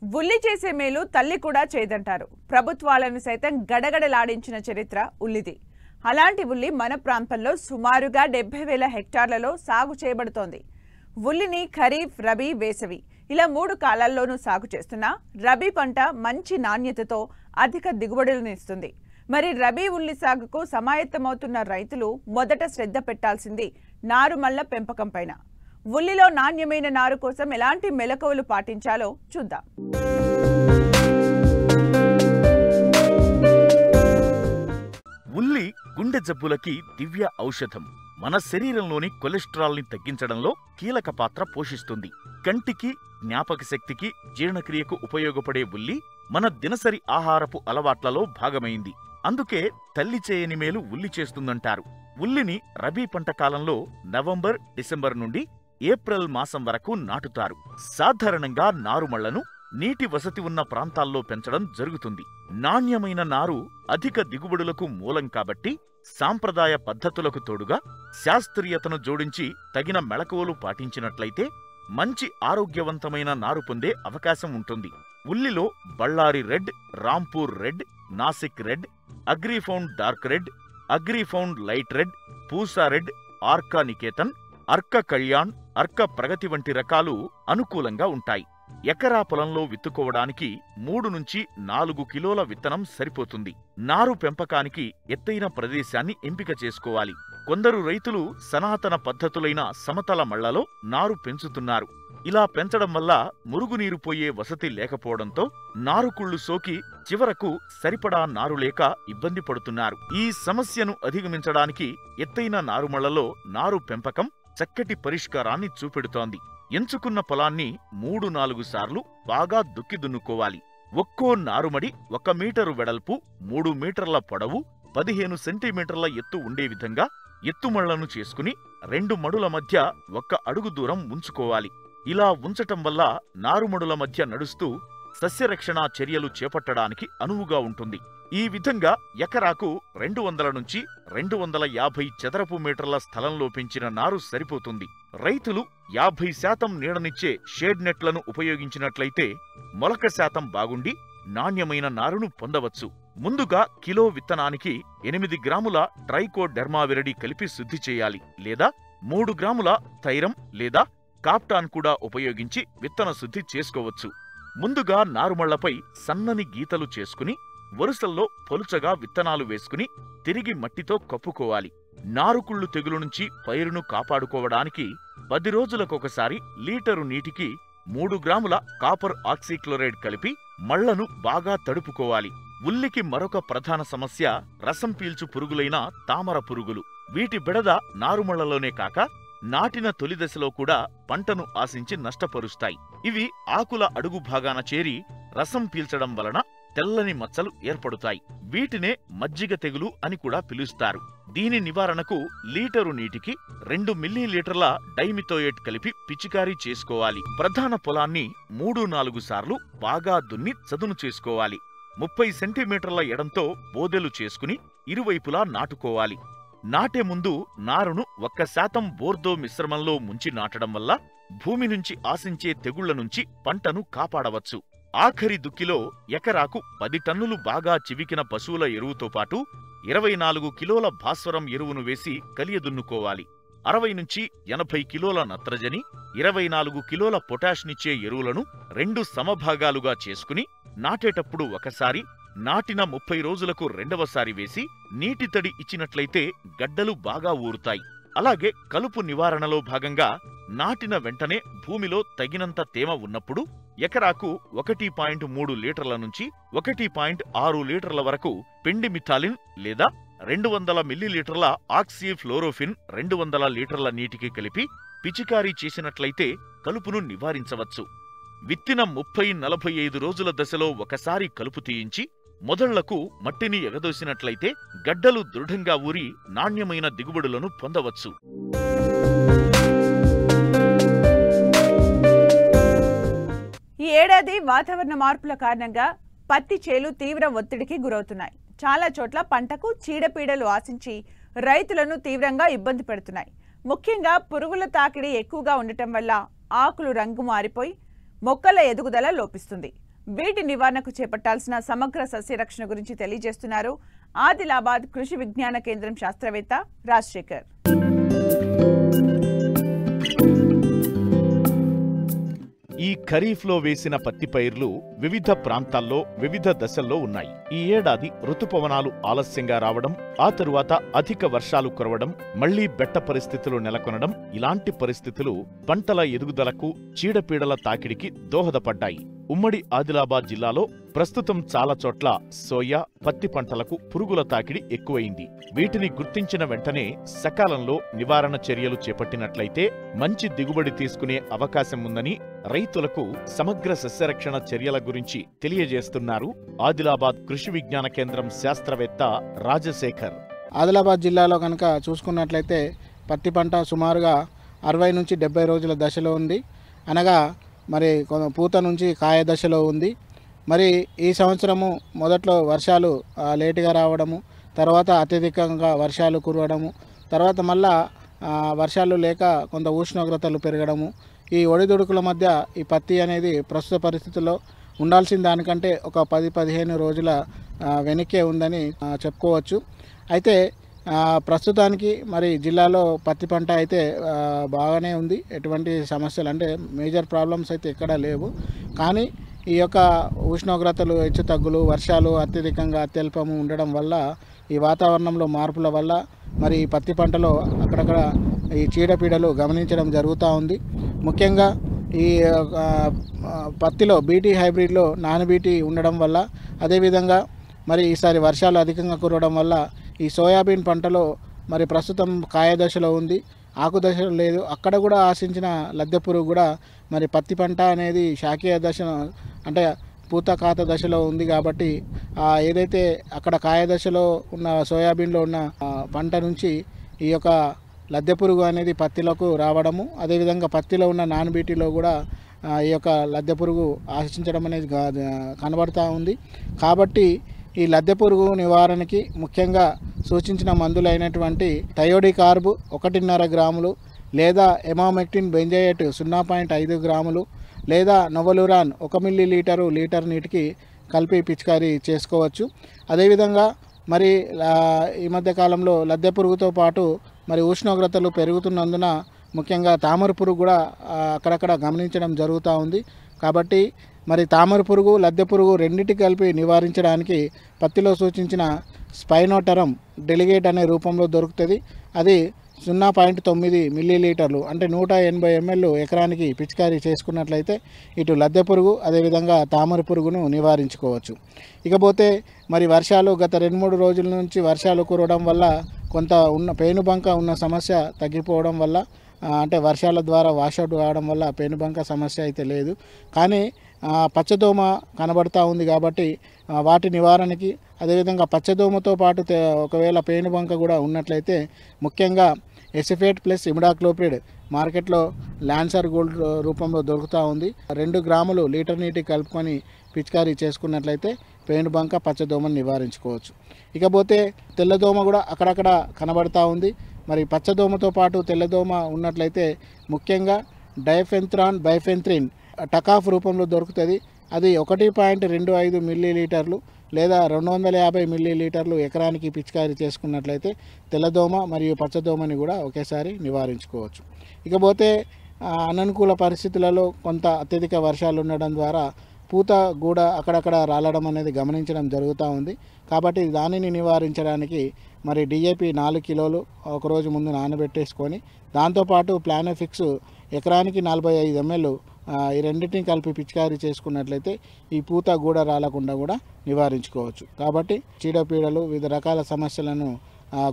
ఉల్లి చేసే మేలు తల్లి కూడా చేయదంటారు. ప్రభుత్వాలను సైతం గడగడలాడించిన చరిత్ర ఉల్లిది. అలాంటి ఉల్లి మన ప్రాంతంలో సుమారుగా 70,000 హెక్టార్లలో సాగు చేయబడుతోంది. ఉల్లిని ఖరీఫ్, రబీ, వేసవి ఇలా 3 కాలాల్లోనూ సాగు చేస్తున్నా రబీ పంట మంచి నాణ్యతతో అధిక దిగుబడులను ఇస్తుంది. మరి రబీ ఉల్లి సాగుకు సమాయత్తమవుతున్న రైతులు మొదట శ్రద్ధ పెట్టాల్సింది నారుమళ్ల పెంపకం పైన. ఉల్లిలో నాణ్యమైన నారు కోసం ఎలాంటి మెలకువలు పాటించాలో చూద్దాం. ఉల్లి గుండె జబ్బులకి దివ్య ఔషధం. మన శరీరంలోని కొలెస్ట్రాల్ ని తగ్గించడంలో కీలక పాత్ర పోషిస్తుంది. కంటికి, జ్ఞాపక శక్తికి, జీర్ణక్రియకు ఉపయోగపడే ఉల్లి మన దినసరి ఆహారపు అలవాట్లలో భాగమైంది. అందుకే తల్లి చేయని మేలు ఉల్లి చేస్తుందంటారు. ఉల్లిని రబీ పంట కాలంలో నవంబర్, డిసెంబర్ నుండి ఏప్రిల్ మాసం వరకు నాటుతారు. సాధారణంగా నారుమళ్లను నీటి వసతి ఉన్న ప్రాంతాల్లో పెంచడం జరుగుతుంది. నాణ్యమైన నారు అధిక దిగుబడులకు మూలం కాబట్టి సాంప్రదాయ పద్ధతులకు తోడుగా శాస్త్రీయతను జోడించి తగిన మెళకువలు పాటించినట్లయితే మంచి ఆరోగ్యవంతమైన నారు పొందే అవకాశం ఉంటుంది. ఉల్లిలో Bellary red, Rampur red, Nasik red, Agrifound dark red, Agrifound light red, Pusa red, Arka Niketan, Arka Kalyan, Arka Pragati వంటి రకాలు అనుకూలంగా ఉంటాయి. ఎకరా పొలంలో విత్తుకోవడానికి 3 నుంచి 4 కిలోల విత్తనం సరిపోతుంది. నారు పెంపకానికి ఎత్తైన ప్రదేశాన్ని ఎంపిక చేసుకోవాలి. కొందరు రైతులు సనాతన పద్ధతులైన సమతల మళ్లలో నారు పెంచుతున్నారు. ఇలా పెంచడం వల్ల మురుగునీరు పోయే వసతి లేకపోవడంతో నారుకుళ్లు సోకి చివరకు సరిపడా నారు లేక ఇబ్బంది పడుతున్నారు. ఈ సమస్యను అధిగమించడానికి ఎత్తైన నారుమళ్లలో నారు పెంపకం చక్కటి పరిష్కారాన్ని చూపెడుతోంది. ఎంచుకున్న పొలాన్ని 3-4 సార్లు బాగా దుక్కి దున్నుకోవాలి. ఒక్కో నారుమడి 1 మీటరు వెడల్పు, 3 మీటర్ల పొడవు, 15 సెంటీమీటర్ల ఎత్తు ఉండే విధంగా ఎత్తుమళ్లను చేసుకుని 2 మడుల మధ్య 1 అడుగు దూరం ఉంచుకోవాలి. ఇలా ఉంచటం వల్ల నారుమడుల మధ్య నడుస్తూ సస్యరక్షణ చర్యలు చేపట్టడానికి అనువుగా ఉంటుంది. ఈ విధంగా ఎకరాకు 200 నుంచి 250 చదరపు మీటర్ల స్థలంలో పెంచిన నారు సరిపోతుంది. రైతులు 50% నీడనిచ్చే షేడ్ నెట్లను ఉపయోగించినట్లయితే మొలక శాతం బాగుండి నాణ్యమైన నారును పొందవచ్చు. ముందుగా కిలో విత్తనానికి 8 గ్రాముల ట్రైకోడెర్మావిరిడి కలిపి శుద్ధి చేయాలి. లేదా 3 గ్రాముల థైరం లేదా కాప్టాన్ కూడా ఉపయోగించి విత్తన శుద్ధి చేసుకోవచ్చు. ముందుగా నారుమళ్లపై సన్నని గీతలు చేసుకుని వరుసల్లో పొలుచగా విత్తనాలు వేసుకుని తిరిగి మట్టితో కప్పుకోవాలి. నారుకుళ్ళు తెగులు నుంచి పైరును కాపాడుకోవడానికి 10 రోజులకొకసారి లీటరు నీటికి 3 గ్రాముల కాపర్ ఆక్సీక్లోరైడ్ కలిపి మళ్లను బాగా తడుపుకోవాలి. ఉల్లికి మరొక ప్రధాన సమస్య రసం పీల్చు పురుగులైన తామర పురుగులు. వీటి బెడద నారుమళ్లలోనే కాక నాటిన తొలి దశలో కూడా పంటను ఆశించి నష్టపరుస్తాయి. ఇవి ఆకుల అడుగు భాగాన చేరి రసం పీల్చడం వలన తెల్లని మచ్చలు ఏర్పడుతాయి. వీటినే మజ్జిగ తెగులు అని కూడా పిలుస్తారు. దీని నివారణకు లీటరు నీటికి 2 మిల్లీలీటర్ల డైమిథోయేట్ కలిపి పిచికారీ చేసుకోవాలి. ప్రధాన పొలాన్ని 3-4 సార్లు బాగా దున్ని చదును చేసుకోవాలి. 30 సెంటీమీటర్ల ఎడంతో బోదెలు చేసుకుని ఇరువైపులా నాటుకోవాలి. నాటే ముందు నారును 1% బోర్దో మిశ్రమంలో ముంచి నాటడం వల్ల భూమి నుంచి ఆశించే తెగుళ్ల నుంచి పంటను కాపాడవచ్చు. ఆఖరి దుక్కిలో ఎకరాకు 10 టన్నులు బాగా చివికిన పశువుల ఎరువుతో పాటు 24 కిలోల భాస్వరం ఎరువును వేసి కలియదున్నుకోవాలి. 60 నుంచి 80 కిలోల నత్రజని, 24 కిలోల పొటాష్నిచ్చే ఎరువులను 2 సమభాగాలుగా చేసుకుని నాటేటప్పుడు ఒకసారి, నాటిన 30 రోజులకు రెండవసారి వేసి నీటి తడి ఇచ్చినట్లయితే గడ్డలు బాగా ఊరుతాయి. అలాగే కలుపు నివారణలో భాగంగా నాటిన వెంటనే భూమిలో తగినంత తేమ ఉన్నప్పుడు ఎకరాకు 1.3 లీటర్ల నుంచి 1.6 లీటర్ల వరకు పెండిమిథాలిన్ లేదా 200 మిల్లీలీటర్ల ఆక్సీఫ్లోరోఫిన్ 200 లీటర్ల నీటికి కలిపి పిచికారీ చేసినట్లయితే కలుపును నివారించవచ్చు. విత్తిన 30-45 రోజుల దశలో ఒకసారి కలుపు తీయించి మొదళ్లకు మట్టిని ఎగదోసినట్లయితే గడ్డలు దృఢంగా ఊరి నాణ్యమైన దిగుబడులను పొందవచ్చు. ఈ ఏడాది వాతావరణ మార్పుల కారణంగా పత్తి చేలు తీవ్ర ఒత్తిడికి గురవుతున్నాయి. చాలా చోట్ల పంటకు చీడపీడలు ఆశించి రైతులను తీవ్రంగా ఇబ్బంది పెడుతున్నాయి. ముఖ్యంగా పురుగుల తాకిడి ఎక్కువగా ఉండటం వల్ల ఆకులు రంగు మారిపోయి మొక్కల ఎదుగుదల లోపిస్తుంది. వీటి నివారణకు చేపట్టాల్సిన సమగ్ర సస్యరక్షణ గురించి తెలియజేస్తున్నారు ఆదిలాబాద్ కృషి విజ్ఞాన కేంద్రం శాస్త్రవేత్త రాజశేఖర్. ఈ ఖరీఫ్లో వేసిన పత్తి పైర్లు వివిధ ప్రాంతాల్లో వివిధ దశల్లో ఉన్నాయి. ఈ ఏడాది ఋతుపవనాలు ఆలస్యంగా రావడం, ఆ తరువాత అధిక వర్షాలు కురవడం, మళ్లీ బెట్ట పరిస్థితులు నెలకొనడం, ఇలాంటి పరిస్థితులు పంటల ఎదుగుదలకు, చీడపీడల తాకిడికి దోహదపడ్డాయి. ఉమ్మడి ఆదిలాబాద్ జిల్లాలో ప్రస్తుతం చాలా చోట్ల సోయా, పత్తి పంటలకు పురుగుల తాకిడి ఎక్కువైంది. వీటిని గుర్తించిన వెంటనే సకాలంలో నివారణ చర్యలు చేపట్టినట్లయితే మంచి దిగుబడి తీసుకునే అవకాశం ఉందని రైతులకు సమగ్ర సస్యరక్షణ చర్యల గురించి తెలియజేస్తున్నారు ఆదిలాబాద్ కృషి విజ్ఞాన కేంద్రం శాస్త్రవేత్త రాజశేఖర్. ఆదిలాబాద్ జిల్లాలో కనుక చూసుకున్నట్లయితే పత్తి పంట సుమారుగా 60 నుంచి 70 రోజుల దశలో ఉంది. అనగా మరి పూత నుంచి కాయ దశలో ఉంది. మరి ఈ సంవత్సరము మొదట్లో వర్షాలు లేటుగా రావడము, తర్వాత అత్యధికంగా వర్షాలు కురవడము, తర్వాత మళ్ళా వర్షాలు లేక కొంత ఉష్ణోగ్రతలు పెరగడము, ఈ ఒడిదుడుకుల మధ్య ఈ పత్తి అనేది ప్రస్తుత పరిస్థితుల్లో ఉండాల్సిన దానికంటే ఒక 10-15 రోజుల వెనక్కే ఉందని చెప్పుకోవచ్చు. అయితే ప్రస్తుతానికి మరి జిల్లాలో పత్తి పంట అయితే బాగానే ఉంది. ఎటువంటి సమస్యలు అంటే మేజర్ ప్రాబ్లమ్స్ అయితే ఎక్కడా లేవు. కానీ ఈ యొక్క ఉష్ణోగ్రతలు హెచ్చు తగ్గులు, వర్షాలు అత్యధికంగా అత్యల్పము ఉండడం వల్ల, ఈ వాతావరణంలో మార్పుల వల్ల మరి ఈ పత్తి పంటలో అక్కడక్కడ ఈ చీడపీడలు గమనించడం జరుగుతూ ఉంది. ముఖ్యంగా ఈ పత్తిలో బీటీ హైబ్రిడ్లో నాన్ బీటీ ఉండడం వల్ల, అదేవిధంగా మరి ఈసారి వర్షాలు అధికంగా కురవడం వల్ల ఈ సోయాబీన్ పంటలో మరి ప్రస్తుతం కాయ దశలో ఉంది, ఆకు దశలో లేదు. అక్కడ కూడా ఆశించిన లద్దె పురుగు కూడా మరి పత్తి పంట అనేది శాఖీయ దశ అంటే పూత కాత దశలో ఉంది. కాబట్టి ఏదైతే అక్కడ కాయ దశలో ఉన్న సోయాబీన్లో ఉన్న పంట నుంచి ఈ యొక్క లద్దె పురుగు అనేది పత్తిలోకి రావడము, అదేవిధంగా పత్తిలో ఉన్న నాన్ బీటీలో కూడా ఈ యొక్క లద్దె పురుగు ఆశించడం అనేది కనబడుతూ ఉంది. కాబట్టి ఈ లద్దె పురుగు నివారణకి ముఖ్యంగా సూచించిన మందులైనటువంటి థయోడికార్బ్ 1.5 గ్రాములు, లేదా ఎమామెక్టిన్ బెంజయేట్ 0.5 గ్రాములు, లేదా నొవలురాన్ 1 మిల్లీలీటరు లీటర్ నీటికి కలిపి పిచికారీ చేసుకోవచ్చు. అదేవిధంగా మరి ఈ మధ్య కాలంలో లద్దె పురుగుతో పాటు మరి ఉష్ణోగ్రతలు పెరుగుతున్నందున ముఖ్యంగా తామర పురుగు కూడా అక్కడక్కడ గమనించడం జరుగుతూ ఉంది. కాబట్టి మరి తామర పురుగు, లద్దె పురుగు రెండింటికి కలిపి నివారించడానికి పత్తిలో సూచించిన స్పైనోటరమ్ డెలిగేట్ అనే రూపంలో దొరుకుతుంది. అది 0.9 మిల్లీలీటర్లు అంటే 180 ml ఎకరానికి పిచికారీ చేసుకున్నట్లయితే ఇటు లద్దె పురుగు అదేవిధంగా తామర పురుగును నివారించుకోవచ్చు. ఇకపోతే మరి వర్షాలు గత 2-3 రోజుల నుంచి వర్షాలు కురవడం వల్ల కొంత పేనుబంక ఉన్న సమస్య తగ్గిపోవడం వల్ల, అంటే వర్షాల ద్వారా వాషౌట్ కావడం వల్ల పేనుబంక సమస్య అయితే లేదు. కానీ పచ్చదోమ కనబడుతూ ఉంది. కాబట్టి వాటి నివారణకి, అదేవిధంగా పచ్చదోమతో పాటు ఒకవేళ పేనుబంక కూడా ఉన్నట్లయితే ముఖ్యంగా ఎసిఫేట్ ప్లస్ ఇమిడాక్లోప్రిడ్ మార్కెట్లో ల్యాన్సర్ గోల్డ్ రూపంలో దొరుకుతూ ఉంది. 2 గ్రాములు లీటర్ నీటికి కలుపుకొని పిచికారీ చేసుకున్నట్లయితే పేనుబంక, పచ్చదోమను నివారించుకోవచ్చు. ఇకపోతే తెల్లదోమ కూడా అక్కడక్కడ కనబడుతూ ఉంది. మరి పచ్చదోమతో పాటు తెల్లదోమ ఉన్నట్లయితే ముఖ్యంగా డైఫెంథ్రాన్ బైఫెంథ్రిన్ టకాఫ్ రూపంలో దొరుకుతుంది. అది 1.25 మిల్లీలీటర్లు లేదా 250 మిల్లీలీటర్లు ఎకరానికి పిచికారీ చేసుకున్నట్లయితే తెల్లదోమ మరియు పచ్చదోమని కూడా ఒకేసారి నివారించుకోవచ్చు. ఇకపోతే అననుకూల పరిస్థితులలో కొంత అత్యధిక వర్షాలు ఉండడం ద్వారా పూత కూడా అక్కడక్కడ రాలడం అనేది గమనించడం జరుగుతూ ఉంది. కాబట్టి దానిని నివారించడానికి మరి డిఏపి 4 కిలోలు ఒకరోజు ముందు నానబెట్టేసుకొని, దాంతోపాటు ప్లానోఫిక్స్ ఎకరానికి 45 ml ఈ రెండింటిని కలిపి పిచికారీ చేసుకున్నట్లయితే ఈ పూత గూడ రాలకుండా కూడా నివారించుకోవచ్చు. కాబట్టి చీడపీడలు, వివిధ రకాల సమస్యలను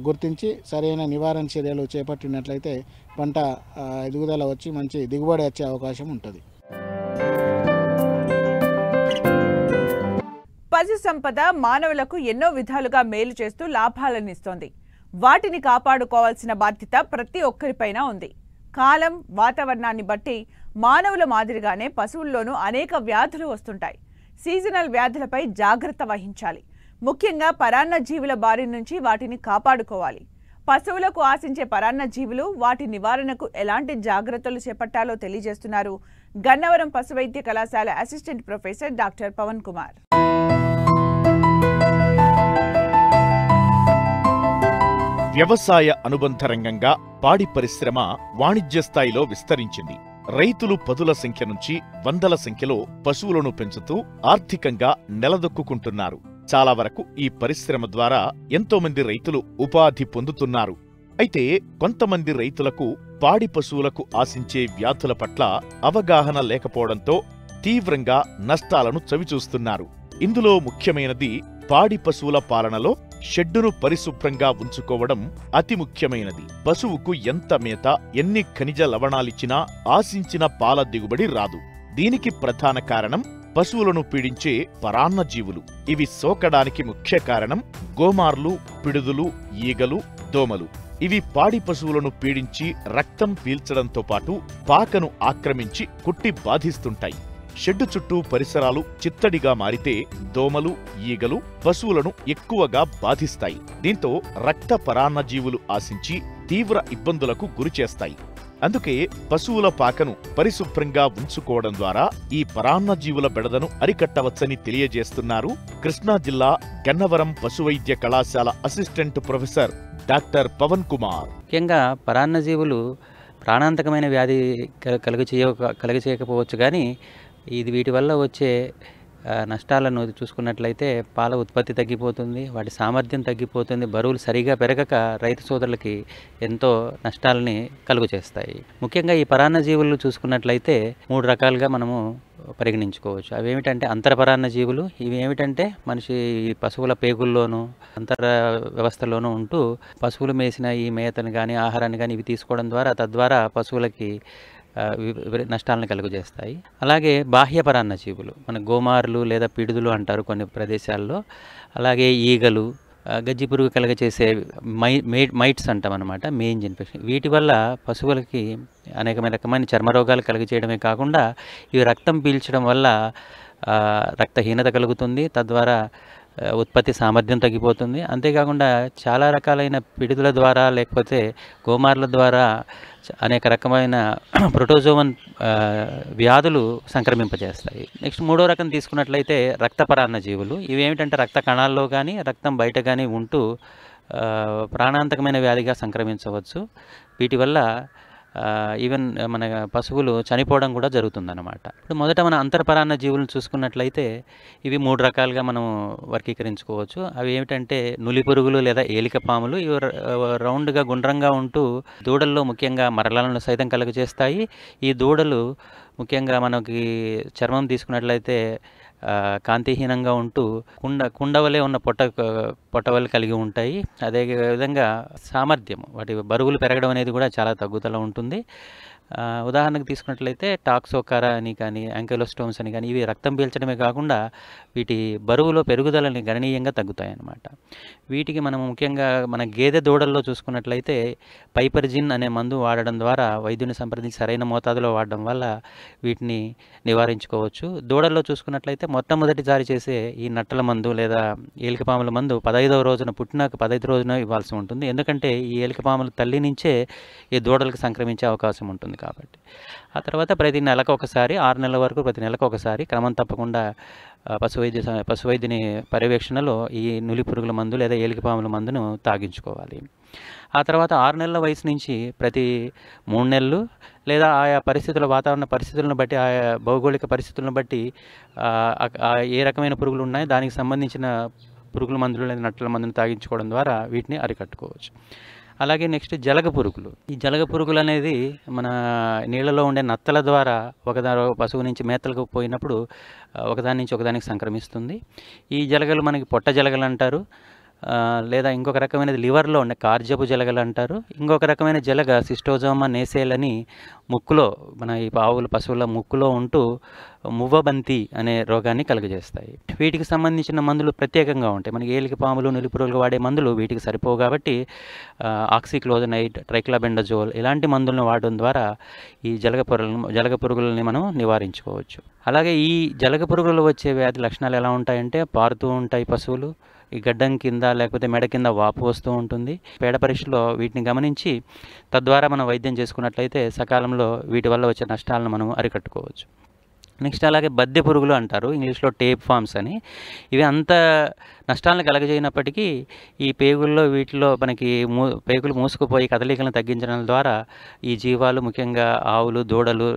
గుర్తించి సరైన నివారణ చర్యలు చేపట్టినట్లయితే పంట ఎదుగుదల వచ్చి మంచి దిగుబడి వచ్చే అవకాశం ఉంటుంది. పశు సంపద మానవులకు ఎన్నో విధాలుగా మేలు చేస్తూ లాభాలను ఇస్తోంది. వాటిని కాపాడుకోవాల్సిన బాధ్యత ప్రతి ఒక్కరిపైన ఉంది. కాలం, వాతావరణాన్ని బట్టి మానవుల మాదిరిగానే పశువుల్లోనూ అనేక వ్యాధులు వస్తుంటాయి. సీజనల్ వ్యాధులపై జాగ్రత్త వహించాలి. ముఖ్యంగా పరాన్న జీవుల బారి నుంచి వాటిని కాపాడుకోవాలి. పశువులకు ఆశించే పరాన్న జీవులు, వాటి నివారణకు ఎలాంటి జాగ్రత్తలు చేపట్టాలో తెలియజేస్తున్నారు గన్నవరం పశువైద్య కళాశాల assistant professor doctor Pavan Kumar. వ్యవసాయ అనుబంధ రంగంగా పాడి పరిశ్రమ వాణిజ్య స్థాయిలో విస్తరించింది. రైతులు పదుల సంఖ్య నుంచి వందల సంఖ్యలో పశువులను పెంచుతూ ఆర్థికంగా నెలదొక్కుంటున్నారు. చాలా వరకు ఈ పరిశ్రమ ద్వారా ఎంతోమంది రైతులు ఉపాధి పొందుతున్నారు. అయితే కొంతమంది రైతులకు పాడి పశువులకు ఆశించే వ్యాధుల పట్ల అవగాహన లేకపోవడంతో తీవ్రంగా నష్టాలను చవిచూస్తున్నారు. ఇందులో ముఖ్యమైనది పాడి పశువుల పాలనలో షెడ్డును పరిశుభ్రంగా ఉంచుకోవడం అతి ముఖ్యమైనది. పశువుకు ఎంత మేత, ఎన్ని ఖనిజ లవణాలిచ్చినా ఆశించిన పాల దిగుబడి రాదు. దీనికి ప్రధాన కారణం పశువులను పీడించే పరాన్నజీవులు. ఇవి సోకడానికి ముఖ్య కారణం గోమార్లు, పిడుదులు, ఈగలు, దోమలు. ఇవి పాడి పశువులను పీడించి రక్తం పీల్చడంతో పాటు పాకను ఆక్రమించి కుట్టి బాధిస్తుంటాయి. షెడ్డు చుట్టూ పరిసరాలు చిత్తడిగా మారితే దోమలు, ఈగలు పశువులను ఎక్కువగా బాధిస్తాయి. దీంతో రక్త పరాన్నజీవులు ఆశించి తీవ్ర ఇబ్బందులకు గురిచేస్తాయి. అందుకే పశువుల పాకను పరిశుభ్రంగా ఉంచుకోవడం ద్వారా ఈ పరాన్నజీవుల బెడదను అరికట్టవచ్చని తెలియజేస్తున్నారు కృష్ణా జిల్లా గన్నవరం పశువైద్య కళాశాల assistant professor doctor Pavan Kumar. ముఖ్యంగా పరాన్నజీవులు ప్రాణాంతకమైన వ్యాధి కలుగచేయకపోవచ్చు, కానీ వీటి వల్ల వచ్చే నష్టాలను చూసుకున్నట్లయితే పాల ఉత్పత్తి తగ్గిపోతుంది, వాటి సామర్థ్యం తగ్గిపోతుంది, బరువులు సరిగా పెరగక రైతు సోదరులకి ఎంతో నష్టాలని కలుగచేస్తాయి. ముఖ్యంగా ఈ పరాన్నజీవులు చూసుకున్నట్లయితే 3 రకాలుగా మనము పరిగణించుకోవచ్చు. అవి ఏమిటంటే అంతరపరాన్నజీవులు. ఇవి ఏమిటంటే మనిషి పశువుల పేగుల్లోనూ అంతర వ్యవస్థలోనూ ఉంటూ పశువులు మేసిన ఈ మేతను కానీ ఆహారాన్ని కానీ ఇవి తీసుకోవడం ద్వారా తద్వారా పశువులకి నష్టాలను కలుగజేస్తాయి. అలాగే బాహ్య పరాన్నజీవులు మన గోమార్లు లేదా పిడుదులు అంటారు కొన్ని ప్రదేశాల్లో. అలాగే ఈగలు, గజ్జి పురుగు కలుగచేసే మైట్స్ అంటాం అన్నమాట, మెయిన్ ఇన్ఫెక్షన్. వీటి వల్ల పశువులకి అనేకమైన రకమైన చర్మరోగాలు కలుగచేయడమే కాకుండా ఇవి రక్తం పీల్చడం వల్ల రక్తహీనత కలుగుతుంది, తద్వారా ఉత్పత్తి సామర్థ్యం తగ్గిపోతుంది. అంతేకాకుండా చాలా రకాలైన పిడుదల ద్వారా లేకపోతే గోమార్ల ద్వారా అనేక రకమైన ప్రోటోజోవన్ వ్యాధులు సంక్రమింపజేస్తాయి. నెక్స్ట్ 3వ రకం తీసుకున్నట్లయితే రక్తపరాన్నజీవులు. ఇవి ఏమిటంటే రక్త కణాల్లో కానీ రక్తం బయట కానీ ఉంటూ ప్రాణాంతకమైన వ్యాధిగా సంక్రమించవచ్చు. వీటి వల్ల ఈవెన్ మన పశువులు చనిపోవడం కూడా జరుగుతుందన్నమాట. ఇప్పుడు మొదట మన అంతర్పరాన్న జీవులను చూసుకున్నట్లయితే ఇవి 3 రకాలుగా మనం వర్గీకరించుకోవచ్చు. అవి ఏమిటంటే నులి పురుగులు లేదా ఏలిక పాములు. ఇవి రౌండ్గా గుండ్రంగా ఉంటూ దూడల్లో ముఖ్యంగా మరలను సైతం కలుగజేస్తాయి. ఈ దూడలు ముఖ్యంగా మనకి చర్మం తీసుకున్నట్లయితే కాంతిహీనంగా ఉంటూ కుండవలే ఉన్న పొట్టవలు కలిగి ఉంటాయి. అదే విధంగా సామర్థ్యం, వాటి బరువులు పెరగడం అనేది కూడా చాలా తగ్గుదల ఉంటుంది. ఉదాహరణకు తీసుకున్నట్లయితే టాక్సోకారా అని కానీ యాంకైలోస్టోమ్స్ అని కానీ ఇవి రక్తం పీల్చడమే కాకుండా వీటి బరువులో పెరుగుదలని గణనీయంగా తగ్గుతాయి అన్నమాట. వీటికి మనం ముఖ్యంగా మన గేదె దూడల్లో చూసుకున్నట్లయితే పైపర్జిన్ అనే మందు వాడడం ద్వారా వైద్యుని సంప్రదించి సరైన మోతాదులో వాడడం వల్ల వీటిని నివారించుకోవచ్చు. దూడల్లో చూసుకున్నట్లయితే మొట్టమొదటి జారీ చేసే ఈ నట్టల మందు లేదా ఏలికపాముల మందు 15వ రోజున పుట్టినాక 15 రోజున ఇవ్వాల్సి ఉంటుంది. ఎందుకంటే ఈ ఏలికపాముల తల్లి నుంచే ఈ దూడలకు సంక్రమించే అవకాశం ఉంటుంది కాబట్టి. ఆ తర్వాత ప్రతి నెలకు ఒకసారి 6 నెలల వరకు ప్రతి నెలకు ఒకసారి క్రమం తప్పకుండా పశువైద్యుని పర్యవేక్షణలో ఈ నులి పురుగుల మందు లేదా ఏలికపాముల మందును తాగించుకోవాలి. ఆ తర్వాత 6 నెలల వయసు నుంచి ప్రతి 3 నెలలు లేదా ఆయా పరిస్థితుల వాతావరణ పరిస్థితులను బట్టి ఆయా భౌగోళిక పరిస్థితులను బట్టి ఏ రకమైన పురుగులు ఉన్నాయో దానికి సంబంధించిన పురుగుల మందులు లేదా నట్టల మందును తాగించుకోవడం ద్వారా వీటిని అరికట్టుకోవచ్చు. అలాగే నెక్స్ట్ జలగ పురుగులు. ఈ జలగ పురుగులు అనేది మన నీళ్ళలో ఉండే నత్తల ద్వారా పశువు నుంచి మేతలకు పోయినప్పుడు ఒకదాని నుంచి ఒకదానికి సంక్రమిస్తుంది. ఈ జలగలు మనకి పొట్ట జలగలు అంటారు, లేదా ఇంకొక రకమైనది లివర్లో ఉండే కార్జపు జలగలు అంటారు. ఇంకొక రకమైన జలగ సిస్టోజోమా నేసేల్ అని ముక్కులో మన ఈ పశువుల ముక్కులో ఉంటూ మువ్వబంతి అనే రోగాన్ని కలుగజేస్తాయి. వీటికి సంబంధించిన మందులు ప్రత్యేకంగా ఉంటాయి. మనకి ఏలిక పాములు నులి పురుగులు వాడే మందులు వీటికి సరిపోవు కాబట్టి ఆక్సిక్లోజనైడ్, ట్రైక్లాబెండజోల్ ఇలాంటి మందులను వాడడం ద్వారా ఈ జలగ పురుగులని మనం నివారించుకోవచ్చు. అలాగే ఈ జలగ పురుగులు వచ్చే వ్యాధి లక్షణాలు ఎలా ఉంటాయంటే పారుతూ ఉంటాయి పశువులు, ఈ గడ్డం కింద లేకపోతే మెడ కింద వాపు వస్తూ ఉంటుంది. పేడ పరీక్షలో వీటిని గమనించి తద్వారా మనం వైద్యం చేసుకున్నట్లయితే సకాలంలో వీటి వల్ల వచ్చే నష్టాలను మనం అరికట్టుకోవచ్చు. నెక్స్ట్ అలాగే బద్దె పురుగులు అంటారు, ఇంగ్లీష్లో టేప్ ఫామ్స్ అని. ఇవి అంత నష్టాలను కలగజేయనప్పటికీ ఈ పేగుల్లో వీటిలో మనకి పేగులు మూసుకుపోయి కదలికలను తగ్గించడం ద్వారా ఈ జీవాలు ముఖ్యంగా ఆవులు, దూడలు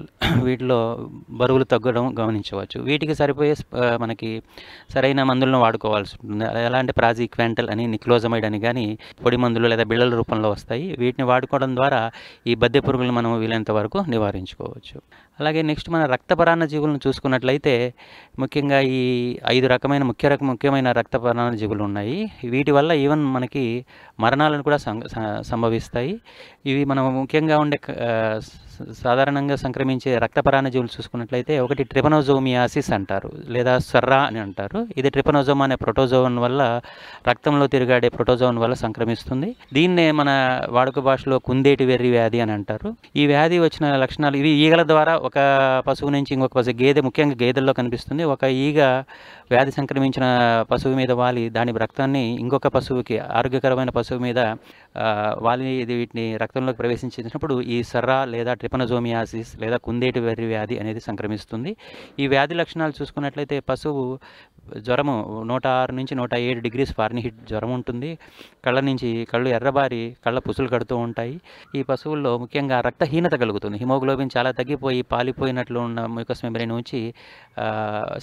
వీటిలో బరువులు తగ్గడం గమనించవచ్చు. వీటికి సరిపోయే మనకి సరైన మందులను వాడుకోవాల్సి ఉంటుంది. ఎలా అంటే ప్రాజిక్వాంటల్ అని, నిక్లోజమైడ్ అని కానీ పొడి మందులు లేదా బిళ్ళల రూపంలో వస్తాయి. వీటిని వాడుకోవడం ద్వారా ఈ బద్దె పురుగులను మనం వీలైనంత వరకు నివారించుకోవచ్చు. అలాగే నెక్స్ట్ మన రక్తపరాన్న జీవులను చూసుకున్నట్లయితే ముఖ్యంగా ఈ 5 ముఖ్యమైన రక్తపరాన్న జీవులు ఉన్నాయి. వీటి వల్ల ఈవెన్ మనకి మరణాలను కూడా సంభవిస్తాయి. ఇవి మనం ముఖ్యంగా ఉండే సాధారణంగా సంక్రమించే రక్తపరాన్న జీవులు చూసుకున్నట్లయితే ఒకటి ట్రిపనోజోమియాసిస్ అంటారు లేదా సర్రా అని అంటారు. ఇది ట్రిపనోజోమా అనే ప్రోటోజోన్ వల్ల రక్తంలో తిరుగాడే ప్రోటోజోన్ వల్ల సంక్రమిస్తుంది. దీన్నే మన వాడుక భాషలో కుందేటి వెర్రి వ్యాధి అని అంటారు. ఈ వ్యాధి వచ్చిన లక్షణాలు ఇవి ఈగల ద్వారా ఒక పశువు నుంచి ఇంకొక పశువు, ముఖ్యంగా గేదెల్లో కనిపిస్తుంది. ఒక ఈగ వ్యాధి సంక్రమించిన పశువు మీద వాలి దాని రక్తాన్ని ఇంకొక పశువుకి, ఆరోగ్యకరమైన పశువు మీద వాలి వీటిని రక్తంలోకి ప్రవేశించినప్పుడు ఈ సర్రా లేదా ట్రిపనోజోమియాసిస్ లేదా కుందేటి వెర్రి వ్యాధి అనేది సంక్రమిస్తుంది. ఈ వ్యాధి లక్షణాలు చూసుకున్నట్లయితే పశువు జ్వరము 106 నుంచి 107 డిగ్రీస్ ఫారెన్హీట్ జ్వరం ఉంటుంది. కళ్ళు ఎర్రబారి కళ్ళ పుసులు కడుతూ ఉంటాయి. ఈ పశువుల్లో ముఖ్యంగా రక్తహీనత కలుగుతుంది. హిమోగ్లోబిన్ చాలా తగ్గిపోయి పాలిపోయినట్లు ఉన్న మ్యూకస్ మెంబ్రేన్ నుంచి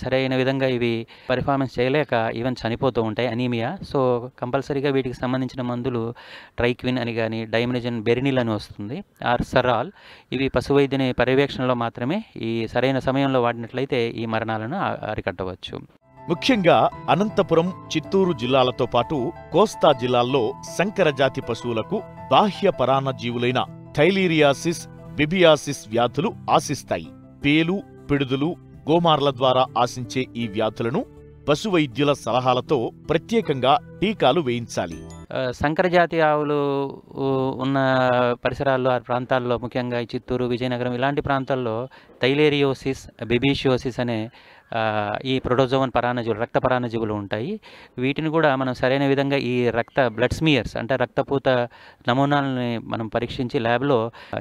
సరైన విధంగా ఇవి పెర్ఫార్మెన్స్ చేయలేక ఈవెన్ చనిపోతూ ఉంటాయి, అనీమియా. సో కంపల్సరీగా వీటికి సంబంధించిన మందులు ట్రైక్విన్ అని కానీ డైమినజన్ బెరినిల్ అని వస్తుంది, ఆర్ సరాల్. ఇవి పశు వైద్యుని పర్యవేక్షణలో మాత్రమే ఈ సరైన సమయంలో వాడినట్లయితే ఈ మరణాలను అరికట్టవచ్చు. ముఖ్యంగా అనంతపురం, చిత్తూరు జిల్లాలతో పాటు కోస్తా జిల్లాల్లో సంకరజాతి పశువులకు బాహ్య పరాన్న జీవులైన థైలీరియాసిస్, బిబియాసిస్ వ్యాధులు ఆశిస్తాయి. పేలు, పిడుదులు, గోమార్ల ద్వారా ఆశించే ఈ వ్యాధులను పశువైద్యుల సలహాలతో ప్రత్యేకంగా టీకాలు వేయించాలి. సంకరజాతి ఆవులు ఉన్న పరిసరాల్లో, ఆ ప్రాంతాల్లో ముఖ్యంగా చిత్తూరు, విజయనగరం ఇలాంటి ప్రాంతాల్లో థైలేరియోసిస్, బిబిషియోసిస్ అనే ఈ ప్రోటోజోవన్ పరాన్నజీవులు, రక్త పరాన్నజీవులు ఉంటాయి. వీటిని కూడా మనం సరైన విధంగా ఈ బ్లడ్ స్మియర్స్ అంటే రక్తపూత నమూనాలని మనం పరీక్షించి ల్యాబ్లో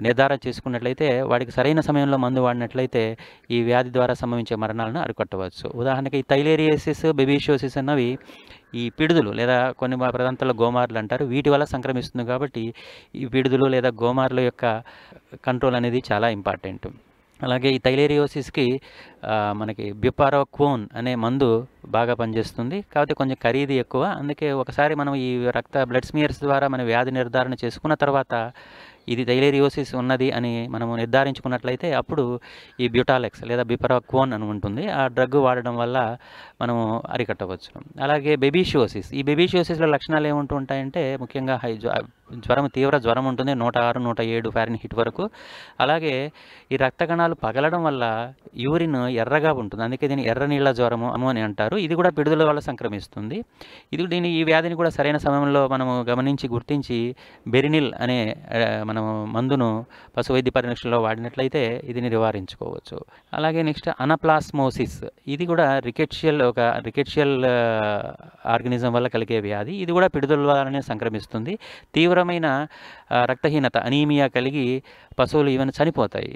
నిర్ధారణ చేసుకున్నట్లయితే వాటికి సరైన సమయంలో మందు వాడినట్లయితే ఈ వ్యాధి ద్వారా సంభవించే మరణాలను అరికట్టవచ్చు. ఉదాహరణకి ఈ థైలేరియోసిస్, బిబిషియోసిస్ అన్నవి ఈ పిడుదులు లేదా కొన్ని ప్రాంతాల్లో గోమార్లు అంటారు, వీటి వల్ల సంక్రమిస్తుంది. కాబట్టి ఈ పిడుదులు లేదా గోమార్ల యొక్క కంట్రోల్ అనేది చాలా ఇంపార్టెంట్. అలాగే ఈ థైలేరియోసిస్కి మనకి బ్యూపారోక్వోన్ అనే మందు బాగా పనిచేస్తుంది, కాకపోతే కొంచెం ఖరీదు ఎక్కువ. అందుకే ఒకసారి మనం ఈ బ్లడ్ స్మియర్స్ ద్వారా మన వ్యాధి నిర్ధారణ చేసుకున్న తర్వాత ఇది థైలేరియోసిస్ ఉన్నది అని మనము నిర్ధారించుకున్నట్లయితే అప్పుడు ఈ బ్యూటాలెక్స్ లేదా బిపరాక్వోన్ అని ఉంటుంది, ఆ డ్రగ్ వాడడం వల్ల మనము అరికట్టవచ్చు. అలాగే బెబిషియోసిస్, ఈ బెబిషియోసిస్లో లక్షణాలు ఏముంటూ ఉంటాయంటే ముఖ్యంగా తీవ్ర జ్వరం ఉంటుంది 106, 107 ఫారెన్హీట్ వరకు. అలాగే ఈ రక్త కణాలు పగలడం వల్ల యూరిన్ ఎర్రగా ఉంటుంది, అందుకే దీన్ని ఎర్ర నీళ్ళ జ్వరము అని అంటారు. ఇది కూడా పిడుదల వల్ల సంక్రమిస్తుంది. ఈ వ్యాధిని కూడా సరైన సమయంలో మనము గమనించి గుర్తించి బెరినిల్ అనే మనము మందును పశువైద్య పరీక్షలో వాడినట్లయితే ఇది నివారించుకోవచ్చు. అలాగే నెక్స్ట్ అనప్లాస్మోసిస్, ఇది కూడా రికెట్షియల్ ఆర్గనిజం వల్ల కలిగే వ్యాధి. ఇది కూడా పిడుదల వల్లనే సంక్రమిస్తుంది. తీవ్రమైన రక్తహీనత, అనీమియా కలిగి పశువులు ఈవెన్ చనిపోతాయి.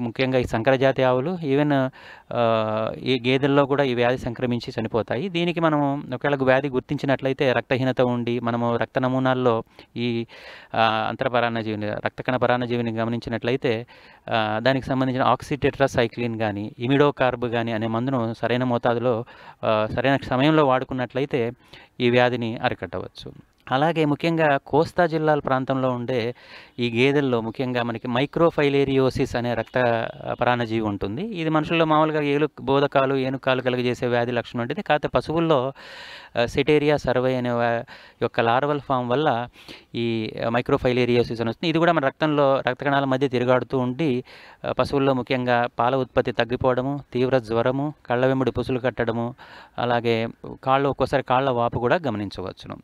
ముఖ్యంగా ఈ సంకరజాతి ఆవులు, ఈవెన్ ఈ గేదెల్లో కూడా ఈ వ్యాధి సంక్రమించి చనిపోతాయి. దీనికి మనం ఒకవేళ వ్యాధి గుర్తించినట్లయితే రక్తహీనత ఉండి మనము రక్త నమూనాల్లో ఈ అంతరపరాన్నజీవిని, రక్తకణ పరాన్నజీవిని గమనించినట్లయితే దానికి సంబంధించిన ఆక్సిటెట్రాసైక్లిన్ కానీ ఇమిడోకార్బ్ కానీ అనే మందును సరైన మోతాదులో సరైన సమయంలో వాడుకున్నట్లయితే ఈ వ్యాధిని అరికట్టవచ్చు. అలాగే ముఖ్యంగా కోస్తా జిల్లాల ప్రాంతంలో ఉండే ఈ గేదెల్లో ముఖ్యంగా మనకి మైక్రోఫైలేరియోసిస్ అనే రక్త పరాన్నజీవి ఉంటుంది. ఇది మనుషుల్లో మామూలుగా బోధకాలు, ఏనుకాలు కలిగజేసే వ్యాధి లక్షణం ఉంటుంది. కాకపోతే పశువుల్లో సెటేరియా సర్వై అనే యొక్క లార్వల్ ఫామ్ వల్ల ఈ మైక్రోఫైలేరియోసిస్ అని వస్తుంది. ఇది కూడా మన రక్త కణాల మధ్య తిరుగాడుతూ ఉండి పశువుల్లో ముఖ్యంగా పాల ఉత్పత్తి తగ్గిపోవడము, తీవ్ర జ్వరము, కళ్ళ వెంబడి పుసులు కట్టడము, అలాగే ఒక్కోసారి కాళ్ళ వాపు కూడా గమనించవచ్చును.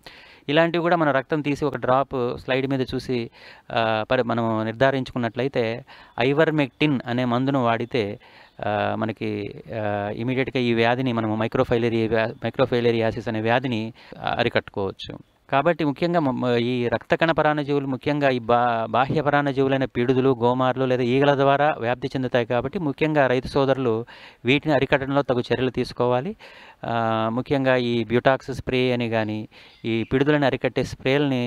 ఇలాంటివి కూడా మనం రక్తం తీసి ఒక డ్రాప్ స్లైడ్ మీద చూసి మనం నిర్ధారించుకున్నట్లయితే ఐవర్మెక్టిన్ అనే మందును వాడితే మనకి ఇమీడియట్గా ఈ వ్యాధిని మనము మైక్రోఫైలేరియాసిస్ అనే వ్యాధిని అరికట్టుకోవచ్చు. కాబట్టి ముఖ్యంగా ఈ రక్త కణ పరాన్నజీవులు, ముఖ్యంగా ఈ బాహ్య పరాన్నజీవులైన పీడుదలు, గోమార్లు లేదా ఈగల ద్వారా వ్యాప్తి చెందుతాయి. కాబట్టి ముఖ్యంగా రైతు సోదరులు వీటిని అరికట్టడంలో తగు చర్యలు తీసుకోవాలి. ముఖ్యంగా ఈ బ్యూటాక్స్ స్ప్రే అని కానీ, ఈ పిడుదలను అరికట్టే స్ప్రేలని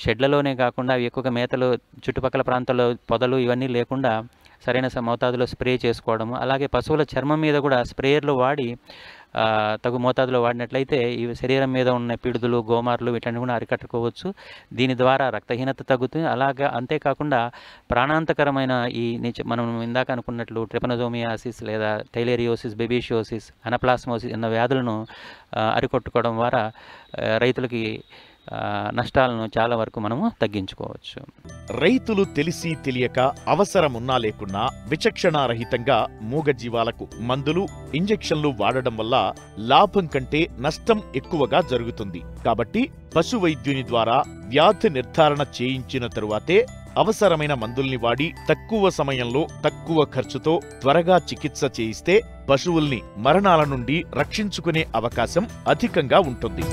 షెడ్లలోనే కాకుండా అవి ఎక్కువగా మేతలు చుట్టుపక్కల ప్రాంతాల్లో పొదలు ఇవన్నీ లేకుండా సరైన మోతాదులో స్ప్రే చేసుకోవడము, అలాగే పశువుల చర్మం మీద కూడా స్ప్రేయర్లు వాడి తగు మోతాదులో వాడినట్లయితే ఈ శరీరం మీద ఉన్న పిడుదలు, గోమార్లు వీటన్ని కూడా అరికట్టుకోవచ్చు. దీని ద్వారా రక్తహీనత తగ్గుతుంది. అలాగే అంతేకాకుండా ప్రాణాంతకరమైన ఈ మనం ఇందాక అనుకున్నట్లు ట్రిపనోజోమియాసిస్ లేదా టైలేరియోసిస్, బెబీషియోసిస్, అనప్లాస్మోసిస్ అన్న వ్యాధులను అరికట్టుకోవడం ద్వారా రైతులకి నష్టాలను చాలా వరకు మనము తగ్గించుకోవచ్చు. రైతులు తెలిసి తెలియక అవసరమున్నా లేకున్నా విచక్షణారహితంగా మూగజీవాలకు మందులు, ఇంజెక్షన్లు వాడడం వల్ల లాభం కంటే నష్టం ఎక్కువగా జరుగుతుంది. కాబట్టి పశు వైద్యుని ద్వారా వ్యాధి నిర్ధారణ చేయించిన తరువాతే అవసరమైన మందుల్ని వాడి తక్కువ సమయంలో తక్కువ ఖర్చుతో త్వరగా చికిత్స చేయిస్తే పశువుల్ని మరణాల నుండి రక్షించుకునే అవకాశం అధికంగా ఉంటుంది.